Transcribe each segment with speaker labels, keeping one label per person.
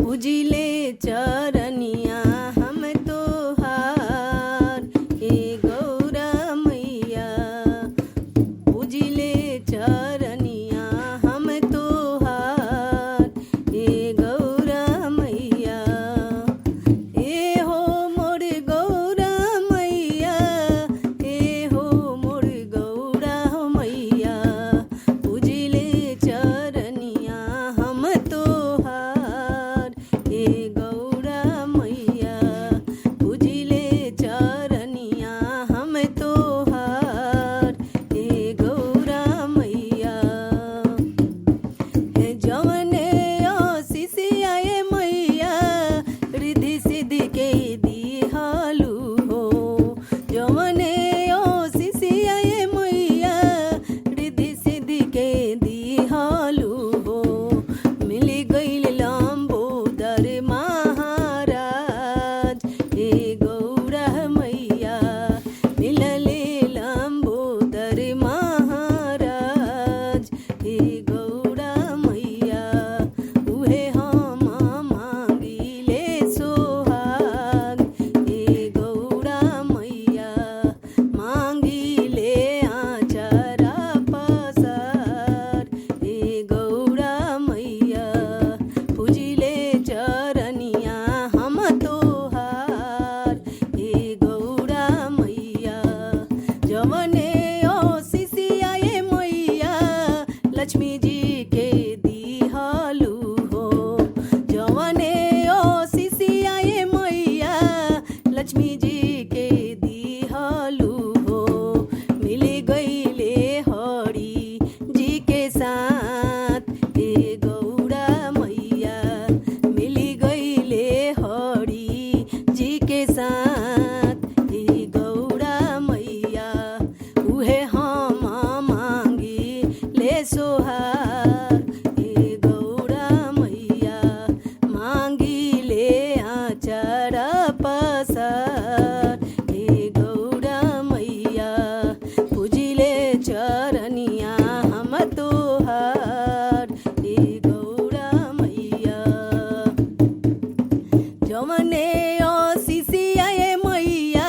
Speaker 1: पूजिले चरनिया हम तोहार हे गौरा मैया। पूजिले चरनिया हम तोहार हे गौरा मैया। ए हो मोर गौरा मैया, ए हो मोर गौरा मैया। पूजिले चरनिया हम तोहार हे गौरा मैया। पूजिले चरनिया हम तोहार हे गौरा मैया। जवने आशीषियाए मैया रिद्धि सिद्धि के दिहालू हो। जवने आशीषियाए मैया रिद्धि सिद्धि के दिहालू हो। मिली गईल लंबोदर महाराज हे गौरा मैया। मिलले लंबोदर महाराज हे गौरा मैया। उहे हम मांगिले सोहाग हे गौरा मैया। मांगिले आचरा पसार हे गौरा मैया। पूजिले चरनिया हम तोहार हे गौरा मैया। जवने आशीषियाए मैया लक्ष्मी जी के दिहालू हो। जवने आशीषियाए मैया लक्ष्मी जी के दिहालू हो। मिली गईले हरि जी के साथ हे गौरा मैया। मिली गईले हरि जी के साथ हे गौरा मैया। उहे हम मांगी ले सोहाग हे गौरा मैया। मांगी ले आचरा पसार हे गौरा मैया। पूजिले चरनिया हम तोहार हे गौरा मैया। जवने आशीषियाए मैया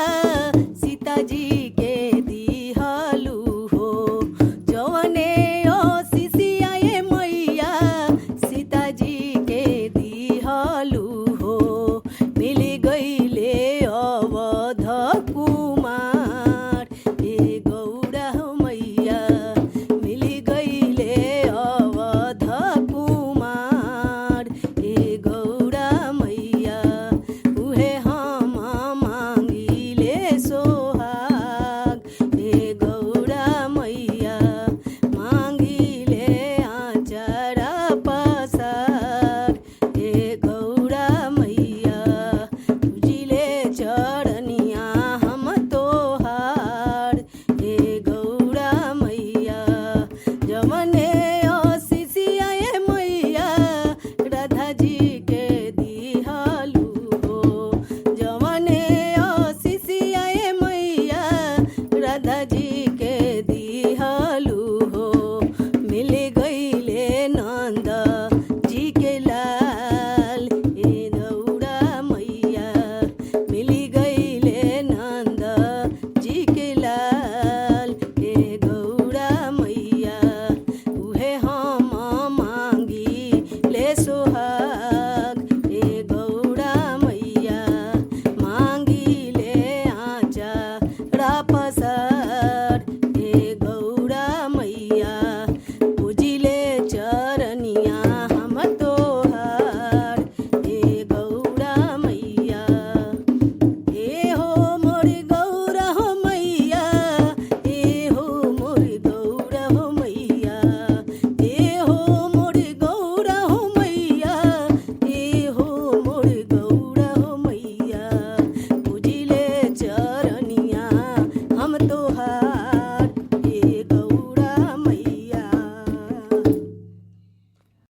Speaker 1: सीता जी के दिहालू हो। जवने आशीषियाए मैया सीता जी के दिहालू हो। मिली गईले अवध कुमार हे गौरा मैया। मिली गईले अवध कुमार हे गौरा मैया। उहे हम मांगिले सोहाग हे गौरा मैया। मांगिले आचरा पसार हे गौरा मैया। पूजिले चरनिया हम तोहार हे गौरा मैया। जवने आशीषियाए मैया राधा जी के दिहालू हो। जवने आशीषियाए मैया राधा जी के दिहालू हो। मिल गईले नंद जी के लाल हे गौरा मैया। मिली गईले नंद जी के लाल हे गौरा मैया। उहे हम मांगी ले सोहाग